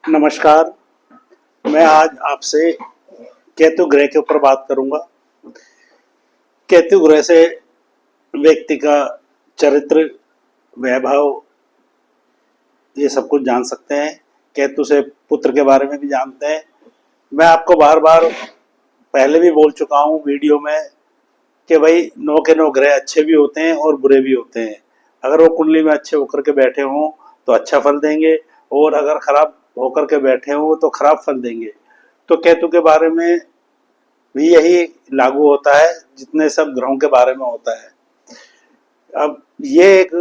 नमस्कार। मैं आज आपसे केतु ग्रह के ऊपर बात करूंगा। केतु ग्रह से व्यक्ति का चरित्र, वैभव, ये सब कुछ जान सकते हैं। केतु से पुत्र के बारे में भी जानते हैं। मैं आपको बार बार पहले भी बोल चुका हूँ वीडियो में कि भाई 9 के 9 ग्रह अच्छे भी होते हैं और बुरे भी होते हैं। अगर वो कुंडली में अच्छे होकर के बैठे हों तो अच्छा फल देंगे, और अगर खराब होकर के बैठे हों तो खराब फल देंगे। तो केतु के बारे में भी यही लागू होता है जितने सब ग्रहों के बारे में होता है। अब ये एक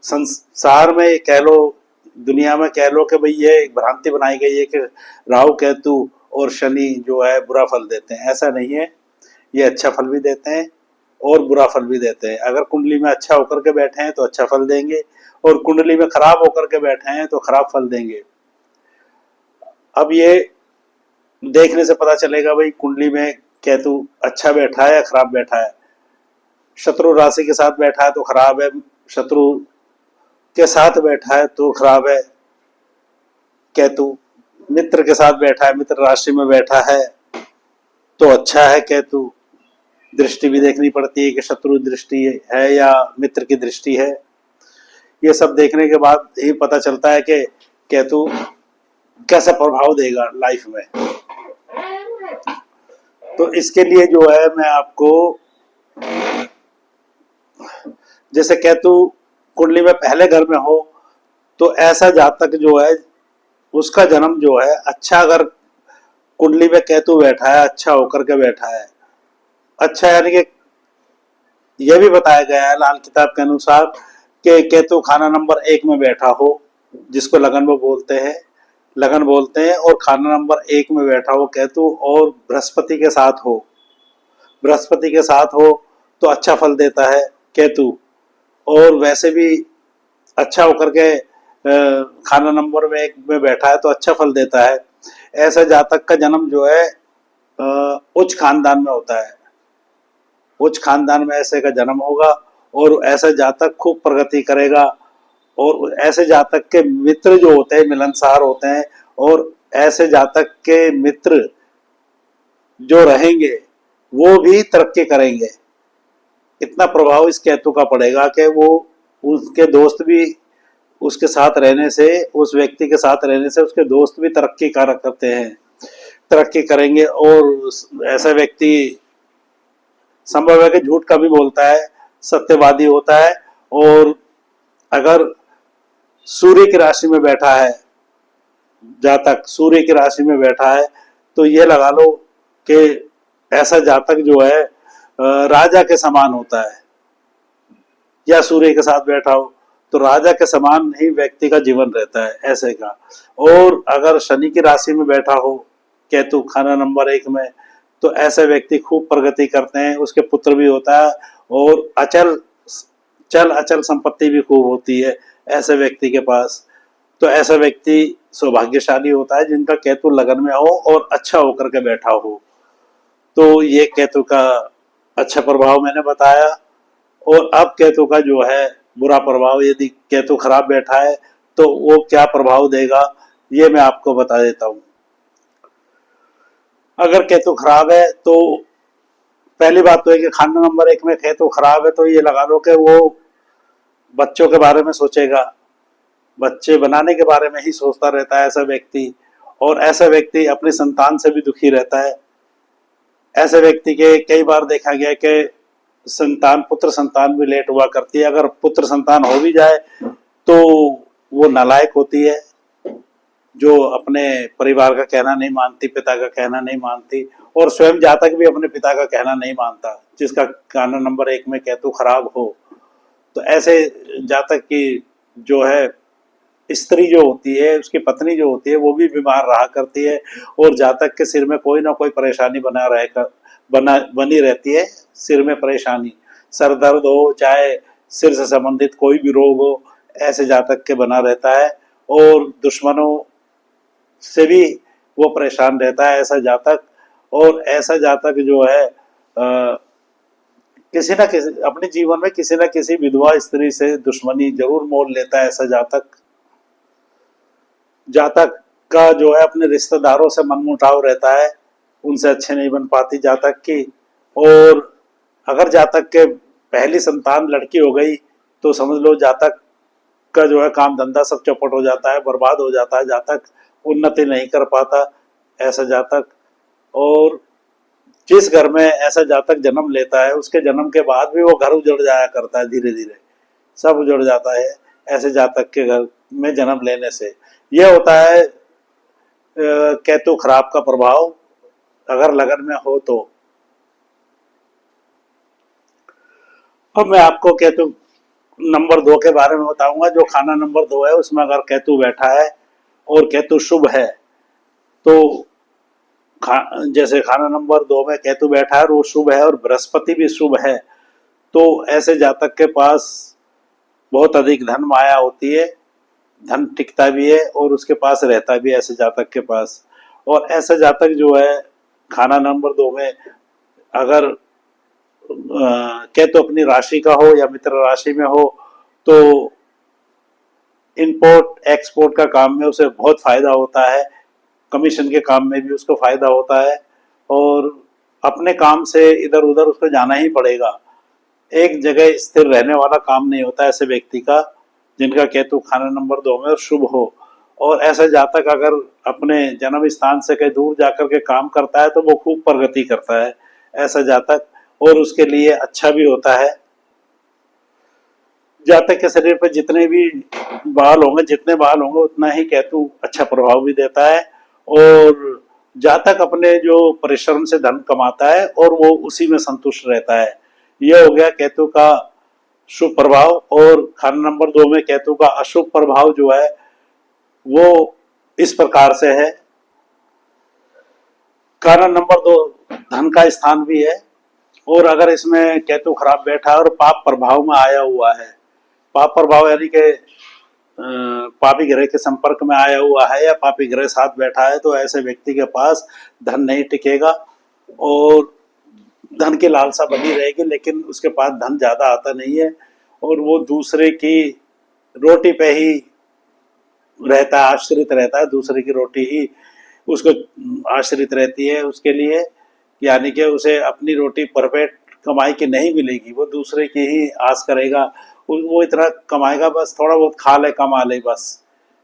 संसार में कह लो, दुनिया में कह लो कि भाई ये एक भ्रांति बनाई गई है कि राहु केतु और शनि जो है बुरा फल देते हैं। ऐसा नहीं है, ये अच्छा फल भी देते हैं और बुरा फल भी देते हैं। अगर कुंडली में अच्छा होकर के बैठे हैं तो अच्छा फल देंगे, और कुंडली में खराब होकर के बैठे हैं तो खराब फल देंगे। अब ये देखने से पता चलेगा भाई कुंडली में केतु अच्छा बैठा है या खराब बैठा है। शत्रु राशि के साथ बैठा है तो खराब है, शत्रु के साथ बैठा है तो खराब है केतु, मित्र के साथ बैठा है, मित्र राशि में बैठा है तो अच्छा है केतु। दृष्टि भी देखनी पड़ती है कि शत्रु दृष्टि है या मित्र की दृष्टि है। ये सब देखने के बाद ही पता चलता है कि केतु कैसा प्रभाव देगा लाइफ में। तो इसके लिए जो है मैं आपको, जैसे केतु कुंडली में पहले घर में हो तो ऐसा जातक जो है उसका जन्म जो है अच्छा, अगर कुंडली में केतु बैठा है, अच्छा होकर के बैठा है, अच्छा यानी कि यह भी बताया गया है लाल किताब के अनुसार कि केतु खाना नंबर 1 में बैठा हो, जिसको लगन में बोलते हैं, लगन बोलते हैं, और खाना नंबर 1 में बैठा हो केतु, और बृहस्पति के साथ हो, बृहस्पति के साथ हो तो अच्छा फल देता है केतु। और वैसे भी अच्छा होकर के खाना नंबर में 1 में बैठा है तो अच्छा फल देता है। ऐसा जातक का जन्म जो है उच्च खानदान में होता है, उच्च खानदान में ऐसे का जन्म होगा, और ऐसा जातक खूब प्रगति करेगा। और ऐसे जातक के मित्र जो होते हैं मिलनसार होते हैं, और ऐसे जातक के मित्र जो रहेंगे वो भी तरक्की करेंगे। इतना प्रभाव इस केतु का पड़ेगा कि वो, उसके दोस्त भी उसके साथ रहने से, उस व्यक्ति के साथ रहने से उसके दोस्त भी तरक्की करते हैं, तरक्की करेंगे। और ऐसा व्यक्ति संभव है कि झूठ का भी बोलता है, सत्यवादी होता है। और अगर सूर्य की राशि में बैठा है जातक, सूर्य की राशि में बैठा है तो ये लगा लो कि ऐसा जातक जो है राजा के समान होता है, या सूर्य के साथ बैठा हो तो राजा के समान ही व्यक्ति का जीवन रहता है ऐसे का। और अगर शनि की राशि में बैठा हो केतु खाना नंबर 1 में तो ऐसे व्यक्ति खूब प्रगति करते हैं, उसके पुत्र भी होता है, और चल अचल संपत्ति भी खूब होती है ऐसे व्यक्ति के पास। तो ऐसा व्यक्ति सौभाग्यशाली होता है जिनका केतु लगन में हो और अच्छा होकर के बैठा हो। तो ये केतु का अच्छा प्रभाव मैंने बताया। और अब केतु का जो है बुरा प्रभाव, यदि केतु खराब बैठा है तो वो क्या प्रभाव देगा ये मैं आपको बता देता हूँ। अगर केतु खराब है तो पहली बात तो है कि खाना नंबर 1 में केतु खराब है तो ये लगा लो कि वो बच्चों के बारे में सोचेगा, बच्चे बनाने के बारे में ही सोचता रहता है ऐसा व्यक्ति। और ऐसा व्यक्ति अपनी संतान से भी दुखी रहता है। ऐसे व्यक्ति के कई बार देखा गया कि पुत्र संतान भी लेट हुआ करती है। अगर पुत्र संतान हो भी जाए तो वो नालायक होती है, जो अपने परिवार का कहना नहीं मानती, पिता का कहना नहीं मानती, और स्वयं जातक भी अपने पिता का कहना नहीं मानता जिसका खाना नंबर 1 में केतु खराब हो। तो ऐसे जातक की जो है स्त्री जो होती है, उसकी पत्नी जो होती है वो भी बीमार रहा करती है, और जातक के सिर में कोई ना कोई परेशानी बनी रहती है। सिर में परेशानी, सर दर्द हो, चाहे सिर से संबंधित कोई भी रोग हो, ऐसे जातक के बना रहता है। और दुश्मनों से भी वो परेशान रहता है ऐसा जातक। और ऐसा जातक जो है किसी ना किसी अपने जीवन में किसी ना किसी विधवा स्त्री से दुश्मनी जरूर मोल लेता है ऐसा जातक। जातक का जो है अपने रिश्तेदारों से मनमुटाव रहता है, उनसे अच्छे नहीं बन पाती जातक की। और अगर जातक के पहली संतान लड़की हो गई तो समझ लो जातक का जो है काम धंधा सब चौपट हो जाता है, बर्बाद हो जाता है, जातक उन्नति नहीं कर पाता ऐसा जातक। और जिस घर में ऐसा जातक जन्म लेता है उसके जन्म के बाद भी वो घर उजड़ जाया करता है, धीरे धीरे सब उजड़ जाता है ऐसे जातक के घर में जन्म लेने से। यह होता है केतु खराब का प्रभाव अगर लगन में हो तो। अब मैं आपको केतु नंबर 2 के बारे में बताऊंगा। जो खाना नंबर 2 है उसमें अगर केतु बैठा है और केतु शुभ है तो जैसे खाना नंबर 2 में केतु बैठा है और वो शुभ है और बृहस्पति भी शुभ है, तो ऐसे जातक के पास बहुत अधिक धन माया होती है, धन टिकता भी है और उसके पास रहता भी है ऐसे जातक के पास। और ऐसा जातक जो है खाना नंबर 2 में अगर केतु अपनी राशि का हो या मित्र राशि में हो तो इंपोर्ट एक्सपोर्ट का काम में उसे बहुत फायदा होता है, कमीशन के काम में भी उसको फायदा होता है और अपने काम से इधर उधर उसको जाना ही पड़ेगा। एक जगह स्थिर रहने वाला काम नहीं होता ऐसे व्यक्ति का जिनका केतु खाना नंबर 2 में शुभ हो। और ऐसा जातक अगर अपने जन्म स्थान से कहीं दूर जाकर के काम करता है तो वो खूब प्रगति करता है ऐसा जातक, और उसके लिए अच्छा भी होता है। जातक के शरीर पर जितने भी बाल होंगे, जितने बाल होंगे उतना ही केतु अच्छा प्रभाव भी देता है। और जातक अपने जो परिश्रम से धन कमाता है और वो उसी में संतुष्ट रहता है। यह हो गया केतु का शुभ प्रभाव। और खाना नंबर 2 में केतु का अशुभ प्रभाव जो है वो इस प्रकार से है। खाना नंबर 2 धन का स्थान भी है और अगर इसमें केतु खराब बैठा है और पाप प्रभाव में आया हुआ है, पाप प्रभाव यानी कि पापी ग्रह के संपर्क में आया हुआ है या पापी ग्रह साथ बैठा है, तो ऐसे व्यक्ति के पास धन नहीं टिकेगा और धन की लालसा बनी रहेगी, लेकिन उसके पास धन ज्यादा आता नहीं है और वो दूसरे की रोटी पे ही रहता है, आश्रित रहता है, दूसरे की रोटी ही उसको आश्रित रहती है उसके लिए। यानी कि उसे अपनी रोटी परफेक्ट कमाई की नहीं मिलेगी, वो दूसरे की ही आस करेगा। वो इतना कमाएगा बस थोड़ा बहुत खा ले कमा ले, बस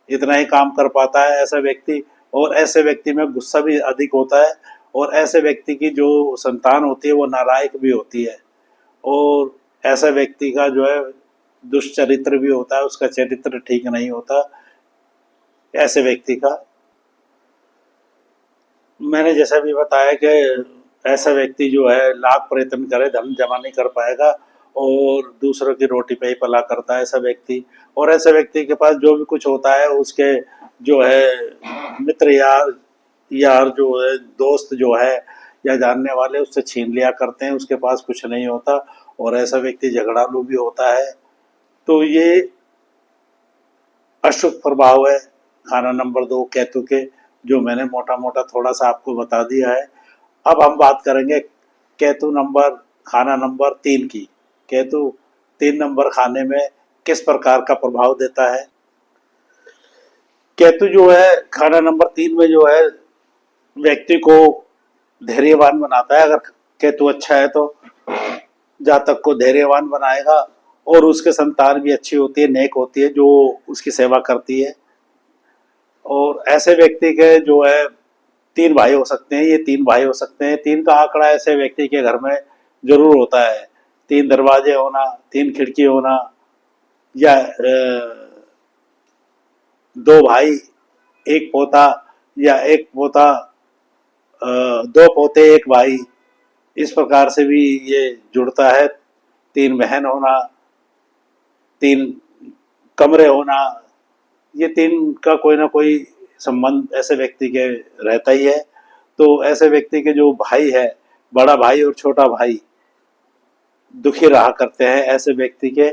इतना ही काम कर पाता है ऐसा व्यक्ति। और ऐसे व्यक्ति में गुस्सा भी अधिक होता है और ऐसे व्यक्ति की जो संतान होती है वो नालायक भी होती है और ऐसा व्यक्ति का जो है दुष्चरित्र भी होता है, उसका चरित्र ठीक नहीं होता ऐसे व्यक्ति का। मैंने जैसा भी बताया कि ऐसा व्यक्ति जो है लाख प्रयत्न करे धन जमा नहीं कर पाएगा और दूसरों की रोटी पे ही पला करता है ऐसा व्यक्ति। और ऐसे व्यक्ति के पास जो भी कुछ होता है उसके जो है मित्र यार जो है दोस्त जो है या जानने वाले उससे छीन लिया करते हैं, उसके पास कुछ नहीं होता और ऐसा व्यक्ति झगड़ालू भी होता है। तो ये अशुभ प्रभाव है खाना नंबर 2 केतु के, जो मैंने मोटा मोटा थोड़ा सा आपको बता दिया है। अब हम बात करेंगे केतु खाना नंबर 3 की। केतु 3 नंबर खाने में किस प्रकार का प्रभाव देता है। केतु जो है खाना नंबर 3 में जो है व्यक्ति को धैर्यवान बनाता है। अगर केतु अच्छा है तो जातक को धैर्यवान बनाएगा और उसके संतान भी अच्छी होती है, नेक होती है, जो उसकी सेवा करती है। और ऐसे व्यक्ति के जो है 3 भाई हो सकते हैं, ये 3 भाई हो सकते हैं। 3 का आंकड़ा ऐसे व्यक्ति के घर में जरूर होता है। 3 दरवाजे होना, 3 खिड़की होना या 2 भाई 1 पोता या 1 पोता 2 पोते 1 भाई, इस प्रकार से भी ये जुड़ता है। 3 बहन होना, 3 कमरे होना, ये 3 का कोई ना कोई संबंध ऐसे व्यक्ति के रहता ही है। तो ऐसे व्यक्ति के जो भाई है, बड़ा भाई और छोटा भाई दुखी रहा करते हैं ऐसे व्यक्ति के,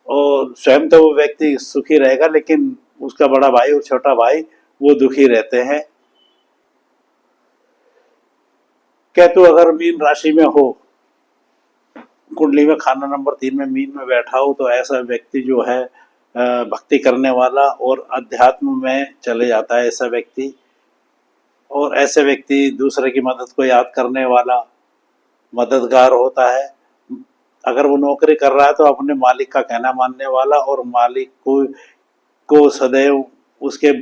और स्वयं तो वो व्यक्ति सुखी रहेगा लेकिन उसका बड़ा भाई और छोटा भाई वो दुखी रहते हैं। केतु अगर मीन राशि में हो, कुंडली में खाना नंबर 3 में मीन में बैठा हो, तो ऐसा व्यक्ति जो है भक्ति करने वाला और अध्यात्म में चले जाता है ऐसा व्यक्ति। और ऐसे व्यक्ति दूसरे की मदद को याद करने वाला, मददगार होता है। अगर वो नौकरी कर रहा है तो अपने मालिक का कहना मानने वाला और मालिक को सदैव उसके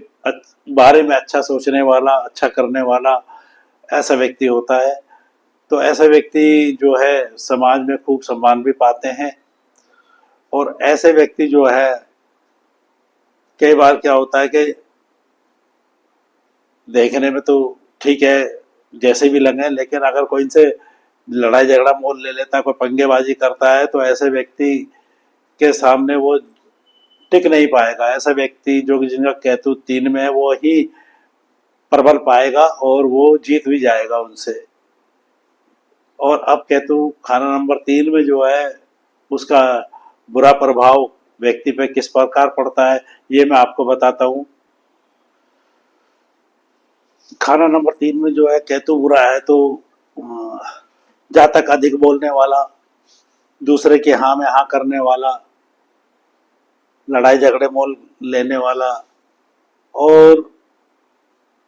बारे में अच्छा सोचने वाला, अच्छा करने वाला ऐसा व्यक्ति होता है। तो ऐसा व्यक्ति जो है समाज में खूब सम्मान भी पाते हैं। और ऐसे व्यक्ति जो है, कई बार क्या होता है कि देखने में तो ठीक है जैसे भी लगे, लेकिन अगर कोई इनसे लड़ाई झगड़ा मोल ले लेता है, कोई पंगेबाजी करता है, तो ऐसे व्यक्ति के सामने वो टिक नहीं पाएगा। ऐसा व्यक्ति जो जिनका केतु 3 में है वो ही प्रबल पाएगा और वो जीत भी जाएगा उनसे। और अब केतु खाना नंबर 3 में जो है उसका बुरा प्रभाव व्यक्ति पे किस प्रकार पड़ता है ये मैं आपको बताता हूँ। खाना नंबर 3 में जो है केतु बुरा है तो जातक अधिक बोलने वाला, दूसरे की हाँ में हाँ करने वाला, लड़ाई झगड़े मोल लेने वाला और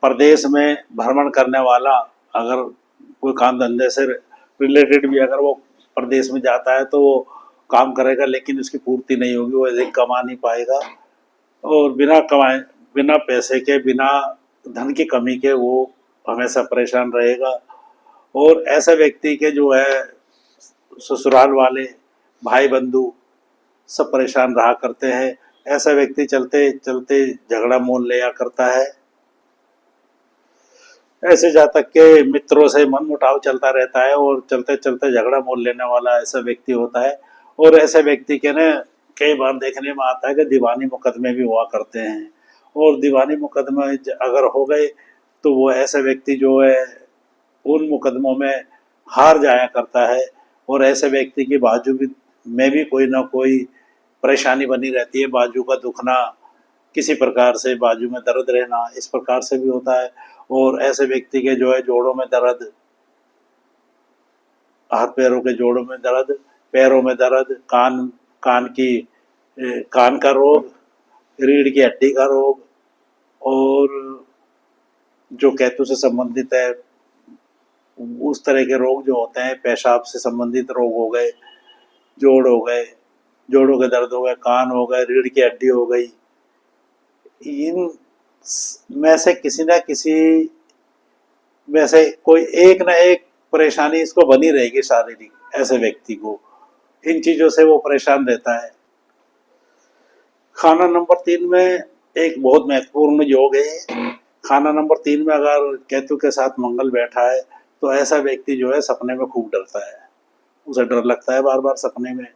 प्रदेश में भ्रमण करने वाला। अगर कोई काम धंधे से रिलेटेड भी अगर वो प्रदेश में जाता है तो वो काम करेगा लेकिन उसकी पूर्ति नहीं होगी, वो अधिक कमा नहीं पाएगा और बिना कमाए, बिना पैसे के, बिना धन की कमी के वो हमेशा परेशान रहेगा। और ऐसे व्यक्ति के जो है ससुराल वाले, भाई बंधु सब परेशान रहा करते हैं। ऐसा व्यक्ति चलते चलते झगड़ा मोल लिया करता है। ऐसे जातक के मित्रों से मन मुटाव चलता रहता है और चलते चलते झगड़ा मोल लेने वाला ऐसा व्यक्ति होता है। और ऐसे व्यक्ति के ना कई बार देखने में आता है कि दीवानी मुकदमे भी हुआ करते हैं। और दीवानी मुकदमे अगर हो गए तो वो ऐसा व्यक्ति जो है उन मुकदमों में हार जाया करता है। और ऐसे व्यक्ति की बाजू में भी कोई ना कोई परेशानी बनी रहती है, बाजू का दुखना, किसी प्रकार से बाजू में दर्द रहना, इस प्रकार से भी होता है। और ऐसे व्यक्ति के जो है जोड़ों में दर्द, हाथ पैरों के जोड़ों में दर्द, पैरों में दर्द, कान का रोग, रीढ़ की हड्डी का रोग और जो केतु से संबंधित है उस तरह के रोग जो होते हैं, पेशाब से संबंधित रोग हो गए, जोड़ हो गए, जोड़ों के दर्द हो गए, कान हो गए, रीढ़ की हड्डी हो गई, इन में से किसी न किसी में से कोई एक न एक परेशानी इसको बनी रहेगी शारीरिक। ऐसे व्यक्ति को इन चीजों से वो परेशान रहता है। खाना नंबर 3 में एक बहुत महत्वपूर्ण योग है। खाना नंबर 3 में अगर केतु के साथ मंगल बैठा है तो ऐसा व्यक्ति जो है सपने में खूब डरता है। उसे डर लगता है बार बार सपने में,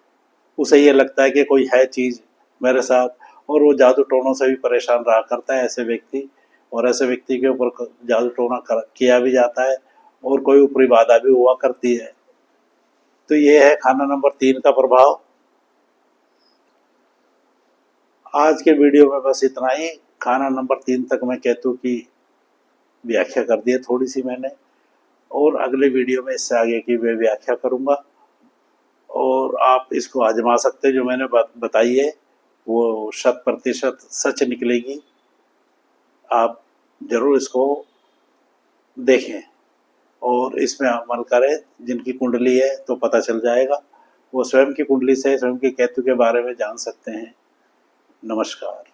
उसे ये लगता है कि कोई है चीज मेरे साथ, और वो जादू टोनों से भी परेशान रहा करता है ऐसे व्यक्ति। और ऐसे व्यक्ति के ऊपर जादू टोना किया भी जाता है और कोई ऊपरी बाधा भी हुआ करती है। तो ये है खाना नंबर 3 का प्रभाव। आज के वीडियो में बस इतना ही। खाना नंबर 3 तक मैं केतु की व्याख्या कर दी है थोड़ी सी मैंने, और अगले वीडियो में इससे आगे की मैं व्याख्या करूंगा। और आप इसको आजमा सकते हैं, जो मैंने बताई है वो 100% सच निकलेगी। आप जरूर इसको देखें और इसमें अमल करें। जिनकी कुंडली है तो पता चल जाएगा, वो स्वयं की कुंडली से स्वयं के केतु के बारे में जान सकते हैं। नमस्कार।